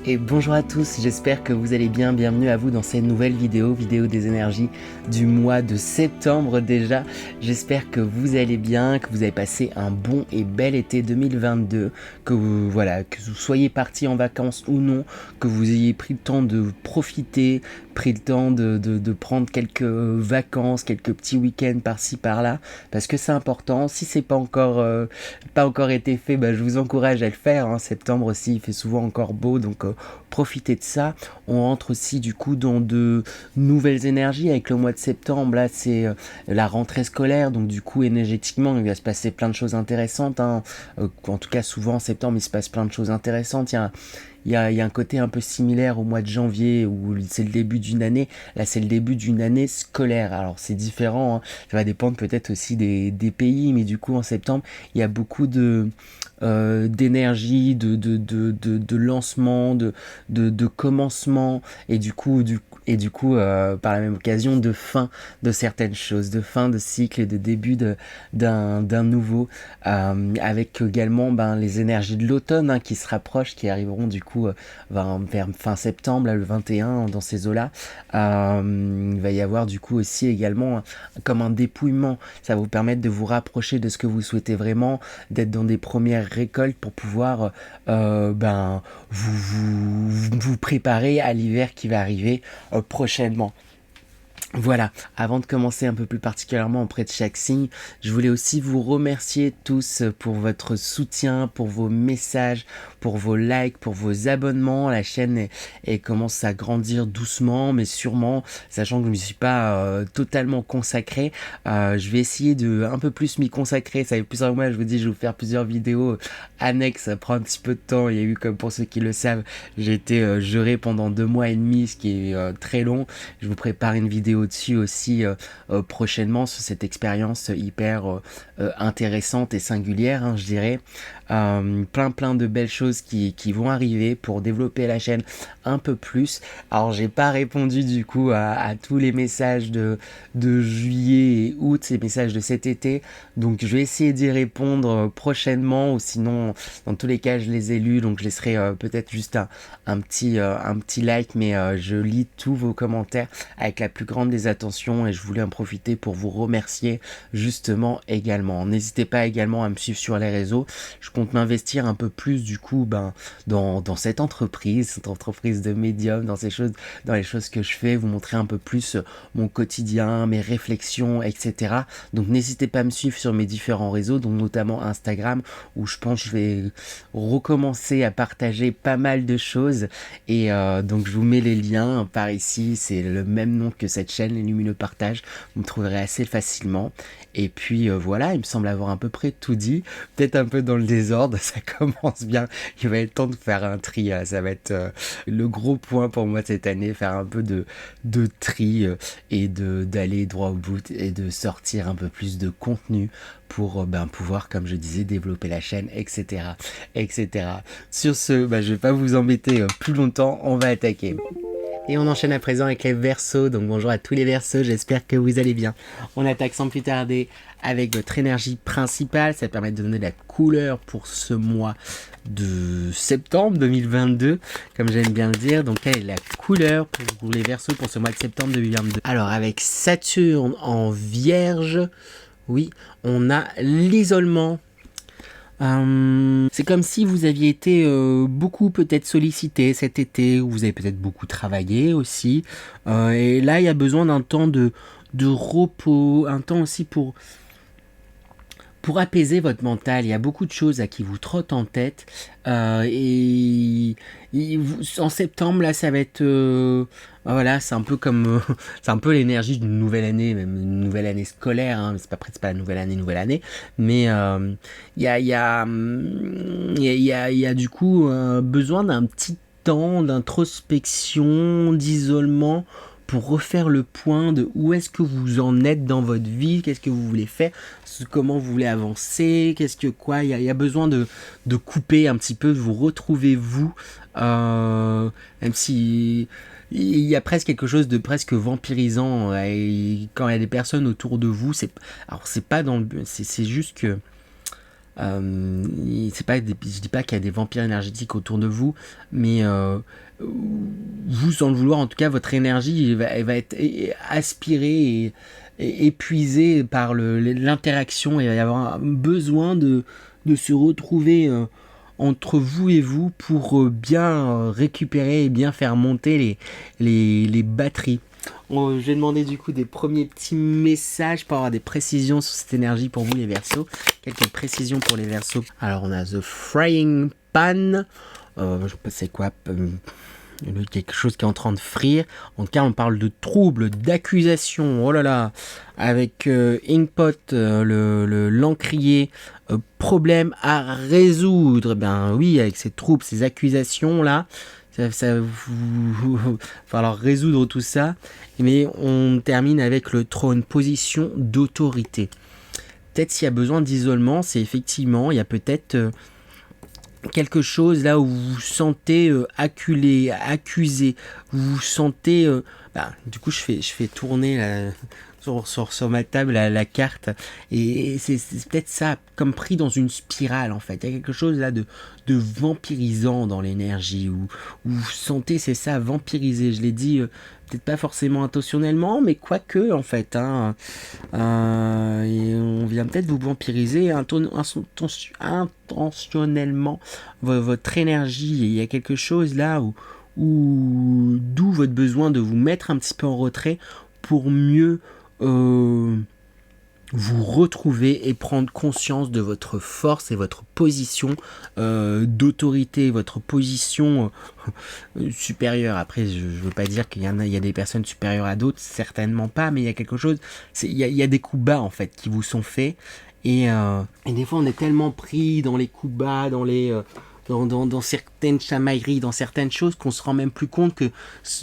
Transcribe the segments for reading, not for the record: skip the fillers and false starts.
Et bonjour à tous, j'espère que vous allez bien, bienvenue à vous dans cette nouvelle vidéo des énergies du mois de septembre déjà. J'espère que vous allez bien, que vous avez passé un bon et bel été 2022, que vous, que vous soyez partis en vacances ou non, que vous ayez pris le temps de profiter, pris le temps de prendre quelques vacances, quelques petits week-ends par-ci par-là, parce que c'est important. Si c'est pas encore été fait, je vous encourage à le faire. En septembre aussi, il fait souvent encore beau, donc profitez de ça. On rentre aussi du coup dans de nouvelles énergies avec le mois de septembre. Là, c'est la rentrée scolaire, donc du coup énergétiquement, il va se passer plein de choses intéressantes. En tout cas, souvent en septembre, il se passe plein de choses intéressantes. Il y a un côté un peu similaire au mois de janvier où c'est le début d'une année. Là, c'est le début d'une année scolaire. Alors, c'est différent. Ça va dépendre peut-être aussi des pays, mais du coup, en septembre, il y a beaucoup d'énergie, de lancement, de commencement, et du coup, par la même occasion, de fin de certaines choses, de fin de cycle et de début d'un nouveau, avec également les énergies de l'automne qui se rapprochent, qui arriveront du coup vers fin septembre, là, le 21, dans ces eaux-là. Il va y avoir du coup aussi également comme un dépouillement. Ça va vous permettre de vous rapprocher de ce que vous souhaitez vraiment, d'être dans des premières récoltes pour pouvoir vous préparer à l'hiver qui va arriver prochainement. Voilà, avant de commencer un peu plus particulièrement auprès de chaque signe, je voulais aussi vous remercier tous pour votre soutien, pour vos messages, pour vos likes, pour vos abonnements. La chaîne commence à grandir doucement, mais sûrement, sachant que je ne me suis pas totalement consacré. Je vais essayer de un peu plus m'y consacrer. Ça fait plusieurs mois, je vous dis, je vais vous faire plusieurs vidéos annexes. Ça prend un petit peu de temps. Il y a eu, comme pour ceux qui le savent, j'ai été juré pendant 2 mois et demi, ce qui est très long. Je vous prépare une vidéo dessus aussi prochainement sur cette expérience hyper intéressante et singulière, je dirais. Plein de belles choses qui vont arriver pour développer la chaîne un peu plus. Alors j'ai pas répondu du coup à tous les messages de juillet et août, ces messages de cet été, donc je vais essayer d'y répondre prochainement, ou sinon dans tous les cas je les ai lus, donc je laisserai peut-être juste un petit like, mais je lis tous vos commentaires avec la plus grande des attentions, et je voulais en profiter pour vous remercier justement également. N'hésitez pas également à me suivre sur les réseaux. Je compte m'investir un peu plus du coup dans cette entreprise de médium, dans les choses que je fais, vous montrer un peu plus mon quotidien, mes réflexions, etc. Donc n'hésitez pas à me suivre sur mes différents réseaux, donc notamment Instagram, où je pense que je vais recommencer à partager pas mal de choses, et donc je vous mets les liens par ici. C'est le même nom que cette chaîne, Les Lumineux Partage, vous me trouverez assez facilement. Et puis voilà, il me semble avoir à peu près tout dit, peut-être un peu dans le désordre, ça commence bien, il va être temps de faire un tri, ça va être le gros point pour moi cette année, faire un peu de tri, et d'aller droit au but et de sortir un peu plus de contenu pour pouvoir, comme je disais, développer la chaîne, etc. etc. Sur ce, je vais pas vous embêter plus longtemps, on va attaquer. Et on enchaîne à présent avec les Verseaux. Donc bonjour à tous les Verseaux, j'espère que vous allez bien. On attaque sans plus tarder avec votre énergie principale. Ça permet de donner la couleur pour ce mois de septembre 2022, comme j'aime bien le dire. Donc quelle est la couleur pour les Verseaux pour ce mois de septembre 2022? Alors avec Saturne en Vierge, oui, on a l'isolement. C'est comme si vous aviez été beaucoup peut-être sollicité cet été, ou vous avez peut-être beaucoup travaillé aussi, et là il y a besoin d'un temps de repos, un temps aussi pour apaiser votre mental. Il y a beaucoup de choses qui vous trottent en tête, en septembre là ça va être voilà, c'est un peu comme c'est un peu l'énergie d'une nouvelle année, même une nouvelle année scolaire, c'est pas la nouvelle année, mais il y a du coup besoin d'un petit temps d'introspection, d'isolement, pour refaire le point de où est-ce que vous en êtes dans votre vie, qu'est-ce que vous voulez faire, comment vous voulez avancer, il y a besoin de couper un petit peu, de vous retrouver vous, même si il y a presque quelque chose de presque vampirisant, et quand il y a des personnes autour de vous, c'est pas dans le but, c'est juste que C'est pas je dis pas qu'il y a des vampires énergétiques autour de vous, mais vous, sans le vouloir, en tout cas, votre énergie elle va être aspirée et épuisée par l'interaction. Il va y avoir un besoin de se retrouver entre vous et vous pour bien récupérer et bien faire monter les batteries. Je vais demander du coup des premiers petits messages pour avoir des précisions sur cette énergie pour vous les Verseaux. Quelques précisions pour les Verseaux. Alors on a The Frying Pan. Je sais pas c'est quoi. Quelque chose qui est en train de frire. En tout cas, on parle de troubles, d'accusations. Oh là là. Avec Inkpot, l'encrier. Problème à résoudre. Ben oui, avec ces troubles, ces accusations là. Ça va falloir résoudre tout ça. Mais on termine avec le trône, position d'autorité. Peut-être s'il y a besoin d'isolement, c'est effectivement, il y a peut-être quelque chose là où vous vous sentez acculé, accusé, vous vous sentez... du coup, je fais tourner sur ma table la carte et c'est peut-être ça, comme pris dans une spirale en fait. Il y a quelque chose là de vampirisant dans l'énergie où vous sentez, c'est ça, vampirisé. Je l'ai dit peut-être pas forcément intentionnellement, mais quoique en fait. Et on vient peut-être vous vampiriser intentionnellement votre énergie. Et il y a quelque chose là d'où votre besoin de vous mettre un petit peu en retrait pour mieux vous retrouver et prendre conscience de votre force et votre position d'autorité, votre position supérieure. Après, je veux pas dire qu'il y a des personnes supérieures à d'autres, certainement pas, mais il y a quelque chose, il y a des coups bas en fait qui vous sont faits et des fois on est tellement pris dans les coups bas, dans certaines chamailleries, dans certaines choses, qu'on se rend même plus compte que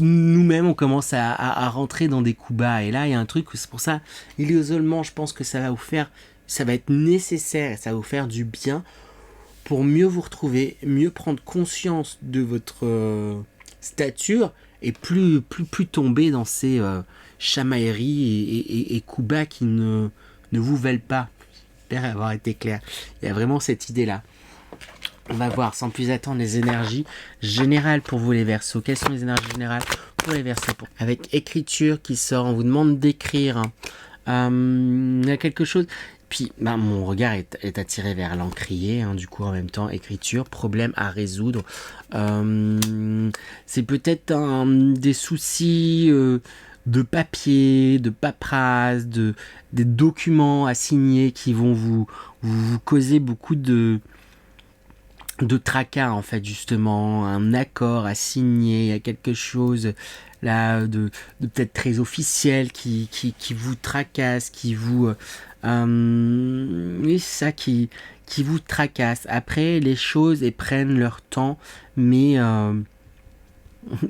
nous-mêmes, on commence à rentrer dans des coups bas. Et là, il y a un truc, c'est pour ça, l'isolement, je pense que ça va vous faire, ça va être nécessaire, ça va vous faire du bien pour mieux vous retrouver, mieux prendre conscience de votre stature et plus tomber dans ces chamailleries et coups bas qui ne vous valent pas. J'espère avoir été clair. Il y a vraiment cette idée-là. On va voir sans plus attendre les énergies générales pour vous les Verseaux. Quelles sont les énergies générales pour les Verseaux? Avec écriture qui sort, on vous demande d'écrire. Il y a quelque chose. Puis mon regard est attiré vers l'encrier, du coup en même temps écriture, problème à résoudre. C'est peut-être des soucis de papier, de paperasse, des documents à signer qui vont vous causer beaucoup de tracas en fait, justement, un accord à signer, il y a quelque chose là de peut-être très officiel qui vous tracasse, qui vous oui, c'est ça qui vous tracasse. Après les choses elles prennent leur temps, mais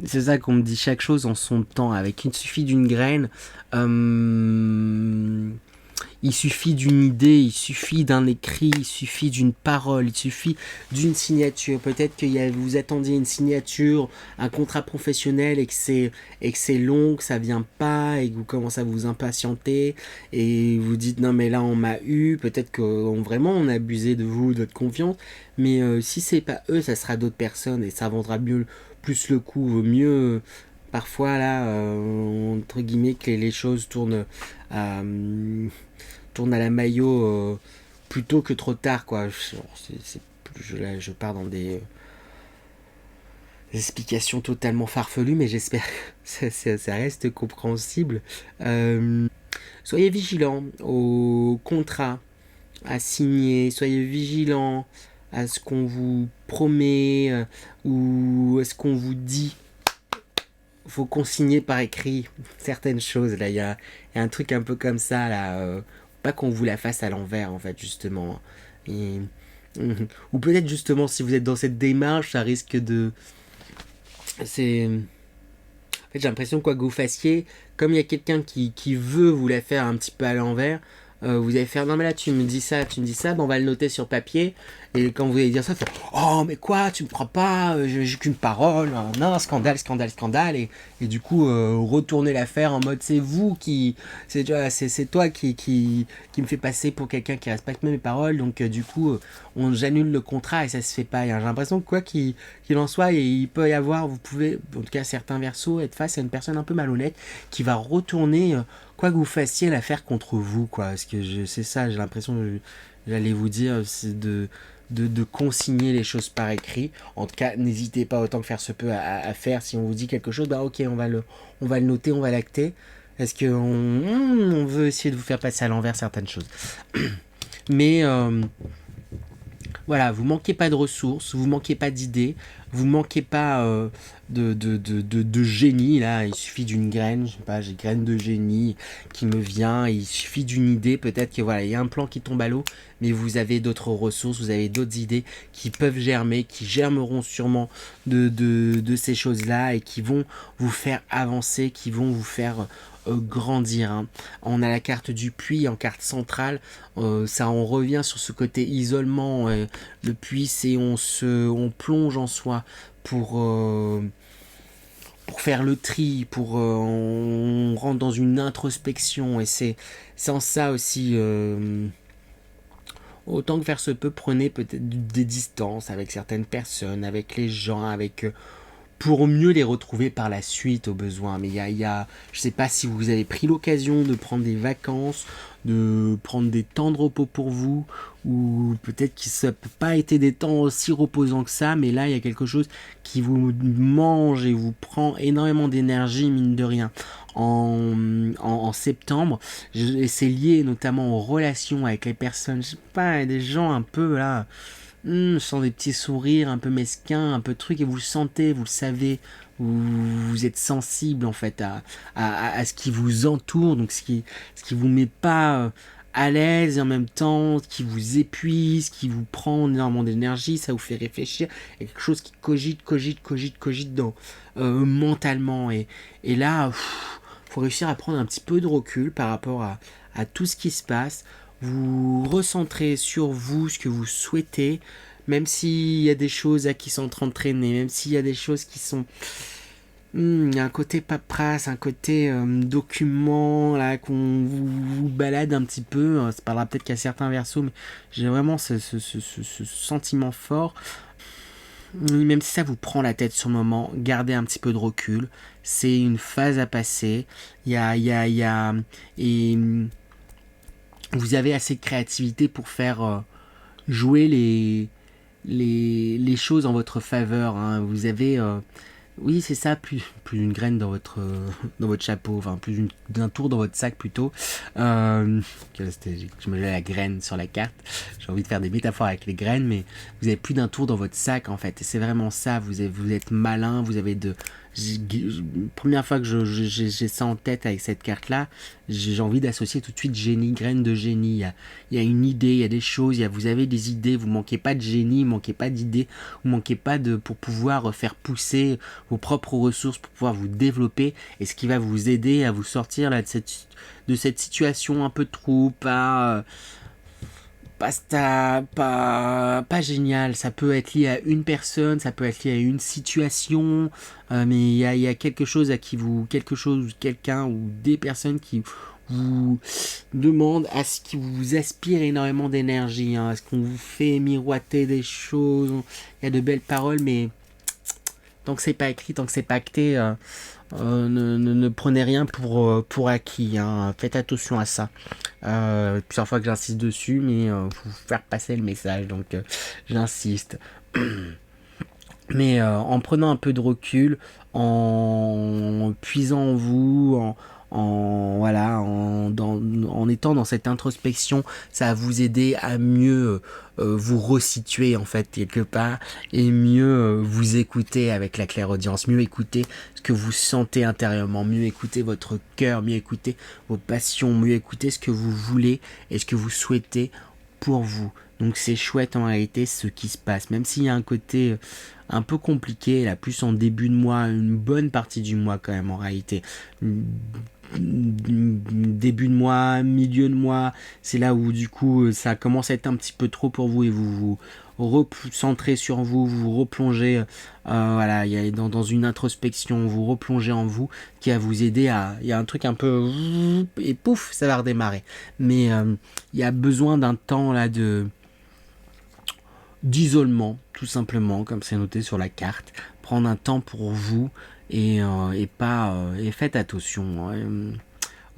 c'est ça qu'on me dit, chaque chose en son temps. Avec il suffit d'une graine, il suffit d'une idée, il suffit d'un écrit, il suffit d'une parole, il suffit d'une signature. Peut-être que vous attendiez une signature, un contrat professionnel et que c'est long, que ça vient pas et que vous commencez à vous impatienter et vous dites non mais là on m'a eu. Peut-être que vraiment on a abusé de vous, de votre confiance. Mais si c'est pas eux, ça sera d'autres personnes et ça vendra mieux, plus le coup. Vaut mieux parfois là entre guillemets que les choses tournent à la Maillot plutôt que trop tard quoi. Là je pars dans des explications totalement farfelues, mais j'espère que ça reste compréhensible. Soyez vigilants aux contrats à signer, soyez vigilants à ce qu'on vous promet ou à ce qu'on vous dit. Faut consigner par écrit certaines choses là. Il y a un truc un peu comme ça là. Pas qu'on vous la fasse à l'envers en fait, justement. Et, ou peut-être justement si vous êtes dans cette démarche, ça risque de... En fait j'ai l'impression quoi que vous fassiez, comme il y a quelqu'un qui veut vous la faire un petit peu à l'envers, vous allez faire non mais là tu me dis ça, on va le noter sur papier. Et quand vous allez dire ça, vous faites oh mais quoi, tu me crois pas, j'ai qu'une parole, non, scandale, scandale, scandale. Et du coup, retourner l'affaire en mode c'est vous qui, c'est toi qui me fait passer pour quelqu'un qui respecte mes paroles. Donc du coup, j'annule le contrat et ça se fait pas. J'ai l'impression que quoi qu'il en soit, il peut y avoir, vous pouvez, en tout cas certains versos, être face à une personne un peu malhonnête qui va retourner quoi que vous fassiez l'affaire contre vous, quoi. Parce que c'est ça, j'ai l'impression que j'allais vous dire, c'est de consigner les choses par écrit. En tout cas, n'hésitez pas autant que faire se peut à faire. Si on vous dit quelque chose, bah ok, on va le noter, on va l'acter. Est-ce qu'on veut essayer de vous faire passer à l'envers certaines choses. Mais voilà, vous manquez pas de ressources, vous manquez pas d'idées, vous manquez pas de génie. Là, il suffit d'une graine, je sais pas, j'ai graine de génie qui me vient, il suffit d'une idée, peut-être que voilà, il y a un plan qui tombe à l'eau, mais vous avez d'autres ressources, vous avez d'autres idées qui peuvent germer, qui germeront sûrement de ces choses-là et qui vont vous faire avancer, qui vont vous faire grandir. Hein. On a la carte du puits en carte centrale, ça on revient sur ce côté isolement. Le puits, c'est on plonge en soi pour faire le tri, on rentre dans une introspection et c'est en ça aussi. Autant que faire se peut, prenez peut-être des distances avec certaines personnes, avec les gens, avec pour mieux les retrouver par la suite au besoin. Mais je sais pas si vous avez pris l'occasion de prendre des vacances, de prendre des temps de repos pour vous, ou peut-être que ça peut pas été des temps aussi reposants que ça, mais là il y a quelque chose qui vous mange et vous prend énormément d'énergie, mine de rien. En septembre, et c'est lié notamment aux relations avec les personnes, je sais pas, des gens un peu là, sans des petits sourires un peu mesquins, un peu trucs, et vous le sentez, vous le savez, vous êtes sensible en fait à ce qui vous entoure, donc ce qui vous met pas à l'aise et en même temps ce qui vous épuise, qui vous prend énormément d'énergie, ça vous fait réfléchir, il y a quelque chose qui cogite dans mentalement et là faut réussir à prendre un petit peu de recul par rapport à tout ce qui se passe, vous recentrez sur vous, ce que vous souhaitez, même s'il y a des choses à qui sont en train de traîner, même s'il y a des choses qui sont... il y a un côté paperasse, un côté document, là, qu'on vous balade un petit peu. Ça parlera peut-être qu'à certains versos, mais j'ai vraiment ce sentiment fort. Même si ça vous prend la tête sur le moment, gardez un petit peu de recul. C'est une phase à passer. Et vous avez assez de créativité pour faire jouer les choses en votre faveur. Hein. Vous avez oui, c'est ça, plus d'une graine dans dans votre chapeau, enfin plus d'un tour dans votre sac plutôt. Je me mets la graine sur la carte. J'ai envie de faire des métaphores avec les graines, mais vous avez plus d'un tour dans votre sac en fait. Et c'est vraiment ça, vous êtes malin, vous avez première fois que j'ai ça en tête avec cette carte-là, j'ai envie d'associer tout de suite génie, graine de génie. Il y a une idée, il y a des choses, vous avez des idées, vous manquez pas de génie, vous manquez pas d'idées, vous manquez pas pour pouvoir faire pousser vos propres ressources, pour pouvoir vous développer, et ce qui va vous aider à vous sortir là, de cette situation un peu trop pas génial. Ça peut être lié à une personne, ça peut être lié à une situation, mais il y a quelque chose quelqu'un ou des personnes qui vous demandent à ce qui vous aspire énormément d'énergie, hein, à ce qu'on vous fait miroiter des choses. Il y a de belles paroles, mais tant que c'est pas écrit, tant que c'est pas acté, ne prenez rien pour acquis. Hein. Faites attention à ça. Plusieurs fois que j'insiste dessus, mais faut faire passer le message, donc j'insiste. Mais en prenant un peu de recul, en puisant en vous, en étant dans cette introspection, ça va vous aider à mieux vous resituer en fait quelque part et mieux vous écouter avec la clairaudience, mieux écouter ce que vous sentez intérieurement, mieux écouter votre cœur, mieux écouter vos passions, mieux écouter ce que vous voulez et ce que vous souhaitez pour vous. Donc c'est chouette en réalité ce qui se passe, même s'il y a un côté un peu compliqué, là plus en début de mois, une bonne partie du mois quand même en réalité. début de mois, milieu de mois, c'est là où du coup ça commence à être un petit peu trop pour vous et vous vous recentrez sur vous, vous replongez voilà, il y a dans une introspection, vous replongez en vous qui va vous aider à, il y a un truc un peu et pouf, ça va redémarrer. Mais il y a besoin d'un temps là d'isolement, tout simplement, comme c'est noté sur la carte. Prendre un temps pour vous et pas et faites attention. Hein.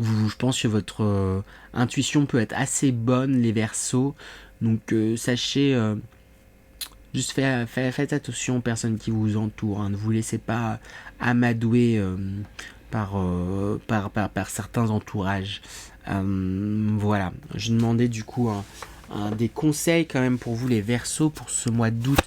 Je pense que votre intuition peut être assez bonne, les Verseaux. Donc sachez juste faites attention aux personnes qui vous entourent. Hein. Ne vous laissez pas amadouer par certains entourages. Voilà. Je demandais du coup des conseils quand même pour vous les Verseaux pour ce mois d'août,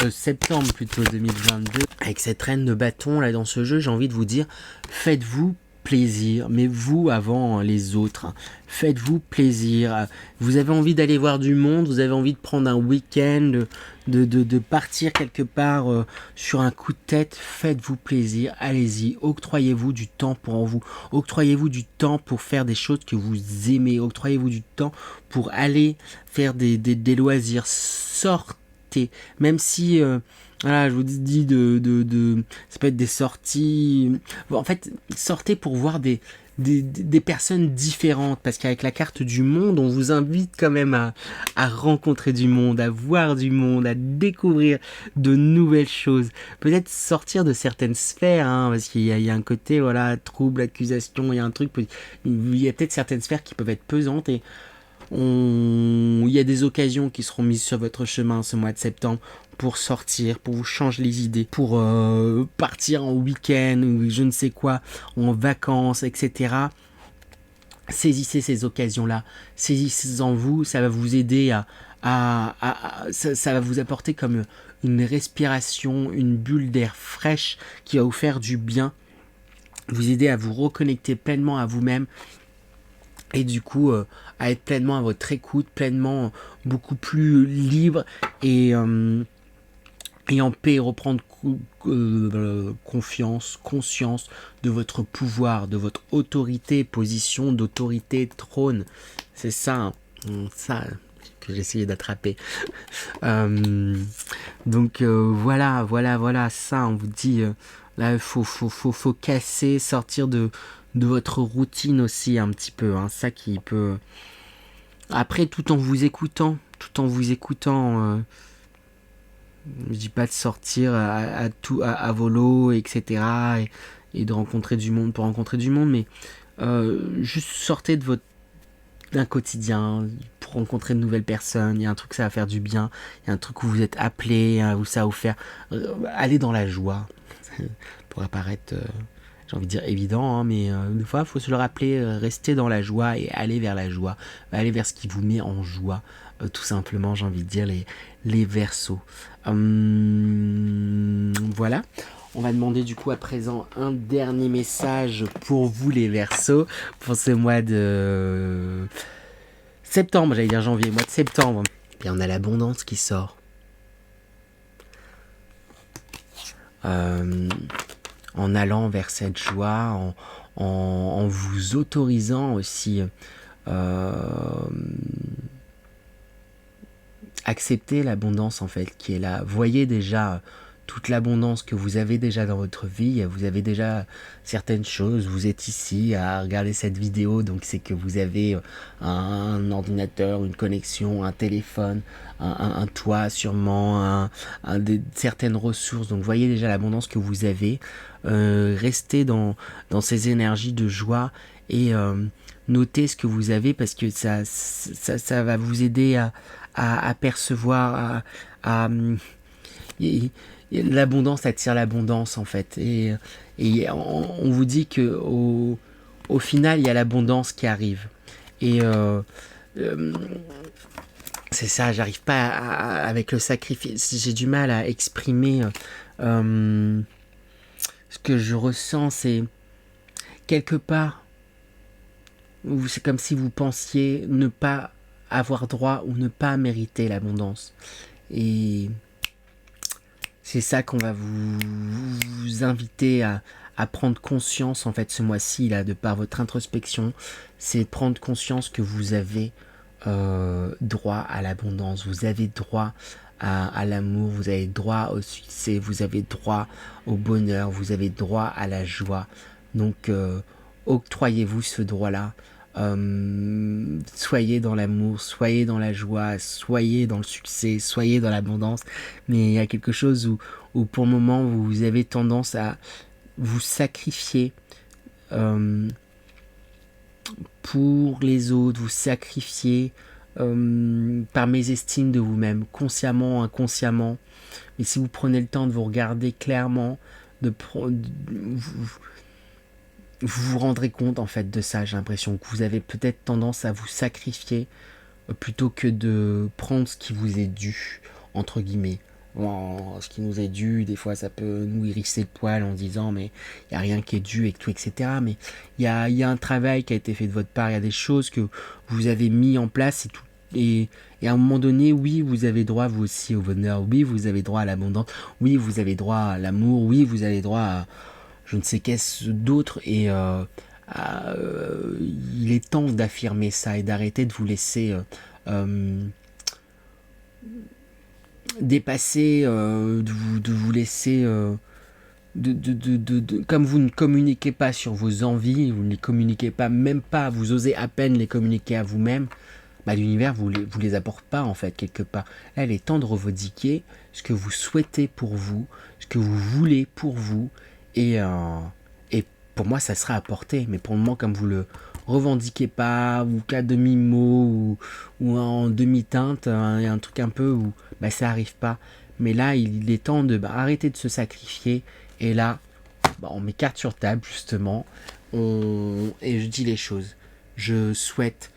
septembre plutôt 2022. Avec cette reine de bâton là dans ce jeu, j'ai envie de vous dire, faites-vous plaisir, mais vous avant les autres, hein. Faites-vous plaisir. Vous avez envie d'aller voir du monde, vous avez envie de prendre un week-end, de partir quelque part sur un coup de tête, faites-vous plaisir, allez-y, octroyez-vous du temps pour vous, octroyez-vous du temps pour faire des choses que vous aimez, octroyez-vous du temps pour aller faire des loisirs, sortez, même si voilà, je vous dis ça peut être des sorties. En fait, sortez pour voir des personnes différentes, parce qu'avec la carte du monde, on vous invite quand même à rencontrer du monde, à voir du monde, à découvrir de nouvelles choses. Peut-être sortir de certaines sphères, hein, parce qu'il y a un côté, voilà, trouble, accusation, il y a un truc, il y a peut-être certaines sphères qui peuvent être pesantes et il y a des occasions qui seront mises sur votre chemin ce mois de septembre pour sortir, pour vous changer les idées, pour partir en week-end ou je ne sais quoi, en vacances, etc. Saisissez ces occasions-là, saisissez-en vous, ça va vous aider ça va vous apporter comme une respiration, une bulle d'air fraîche qui va vous faire du bien, vous aider à vous reconnecter pleinement à vous-même et du coup à être pleinement à votre écoute, pleinement beaucoup plus libre et en paix, reprendre confiance, conscience de votre pouvoir, de votre autorité, position d'autorité, trône. C'est ça, ça que j'ai essayé d'attraper. Donc voilà, ça, on vous dit, là, il faut casser, sortir de votre routine aussi un petit peu, hein, ça qui peut... Après, tout en vous écoutant, je dis pas de sortir à volo, etc. Et de rencontrer du monde pour rencontrer du monde, mais juste sortez d'un quotidien pour rencontrer de nouvelles personnes. Il y a un truc ça va faire du bien, il y a un truc où vous êtes appelé, où ça va vous faire aller dans la joie. Ça pourrait paraître j'ai envie de dire évident, hein, mais des fois il faut se le rappeler, rester dans la joie et aller vers la joie, aller vers ce qui vous met en joie, tout simplement, j'ai envie de dire les Verseaux. Voilà, on va demander du coup à présent un dernier message pour vous les Verseaux, pour ce mois de septembre, j'allais dire janvier, mois de septembre. Et on a l'abondance qui sort. En allant vers cette joie, en vous autorisant aussi accepter l'abondance en fait qui est là. Voyez déjà toute l'abondance que vous avez déjà dans votre vie, vous avez déjà certaines choses, vous êtes ici à regarder cette vidéo, donc c'est que vous avez un ordinateur, une connexion, un téléphone, un toit sûrement, certaines ressources, donc voyez déjà l'abondance que vous avez, restez dans ces énergies de joie et notez ce que vous avez parce que ça va vous aider à percevoir, l'abondance attire l'abondance en fait et on vous dit que au final il y a l'abondance qui arrive et c'est ça, j'arrive pas avec le sacrifice, j'ai du mal à exprimer ce que je ressens, c'est quelque part c'est comme si vous pensiez ne pas avoir droit ou ne pas mériter l'abondance et c'est ça qu'on va vous inviter à à prendre conscience, en fait, ce mois-ci, là, de par votre introspection, c'est prendre conscience que vous avez droit à l'abondance, vous avez droit à l'amour, vous avez droit au succès, vous avez droit au bonheur, vous avez droit à la joie. Donc, octroyez-vous ce droit-là. Soyez dans l'amour, soyez dans la joie, soyez dans le succès, soyez dans l'abondance. Mais il y a quelque chose où pour le moment, vous avez tendance à vous sacrifier pour les autres, vous sacrifier par mésestime de vous-même, consciemment, inconsciemment. Mais si vous prenez le temps de vous regarder clairement, vous vous rendrez compte en fait de ça. J'ai l'impression que vous avez peut-être tendance à vous sacrifier plutôt que de prendre ce qui vous est dû, entre guillemets. Bon, ce qui nous est dû, des fois ça peut nous hérisser le poil en disant mais il n'y a rien qui est dû et tout, etc. Mais il y a un travail qui a été fait de votre part, il y a des choses que vous avez mis en place et tout. Et à un moment donné, oui, vous avez droit vous aussi au bonheur, oui, vous avez droit à l'abondance, oui, vous avez droit à l'amour, oui, vous avez droit à je ne sais qu'est-ce d'autre. Et il est temps d'affirmer ça et d'arrêter de vous laisser dépasser, de vous laisser... comme vous ne communiquez pas sur vos envies, vous ne les communiquez pas, même pas, vous osez à peine les communiquer à vous-même, bah, l'univers vous les apporte pas en fait quelque part. Là, il est temps de revendiquer ce que vous souhaitez pour vous, ce que vous voulez pour vous, et pour moi ça sera apporté. Mais pour le moment, comme vous le revendiquez pas, ou qu'à demi-mot, ou en demi-teinte, il y a un truc un peu où bah, ça arrive pas. Mais là, il est temps de arrêter de se sacrifier. Et là, bah, on met carte sur table, justement. Et je dis les choses. Je souhaite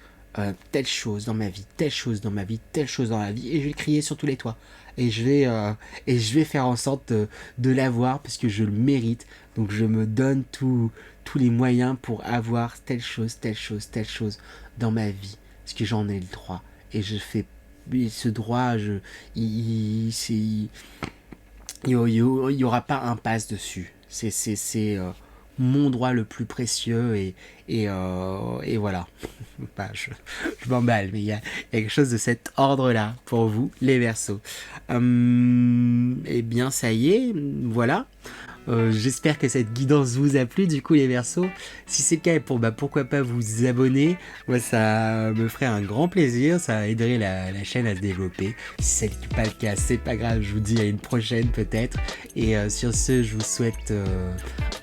telle chose dans ma vie, telle chose dans ma vie, telle chose dans la vie. Et je vais crier sur tous les toits. Et je vais faire en sorte de l'avoir parce que je le mérite. Donc je me donne tous les moyens pour avoir telle chose, telle chose, telle chose dans ma vie. Parce que j'en ai le droit. Et je fais ce droit, il y aura pas impasse dessus. C'est mon droit le plus précieux et voilà. Bah, je m'emballe, mais il y a quelque chose de cet ordre-là pour vous, les Verseaux. Eh bien, ça y est, voilà. J'espère que cette guidance vous a plu, du coup, les Verseaux. Si c'est le cas, pourquoi pas vous abonner. Moi, ça me ferait un grand plaisir, ça aiderait la chaîne à se développer. Si c'est pas le cas, c'est pas grave, je vous dis à une prochaine peut-être. Et sur ce, je vous souhaite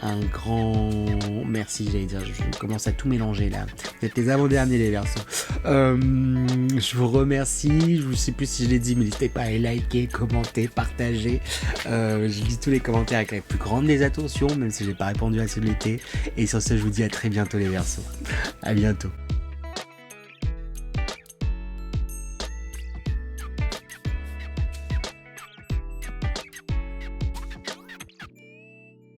un grand merci, j'allais dire, je commence à tout mélanger là. Vous êtes les avant-derniers, les Verseaux. Je vous remercie, je sais plus si je l'ai dit, mais n'hésitez pas à liker, commenter, partager. Je lis tous les commentaires avec la plus grande des attentions, même si j'ai pas répondu à ceux de l'été. Et sur ce, je vous dis à très bientôt, les Verseaux. À bientôt.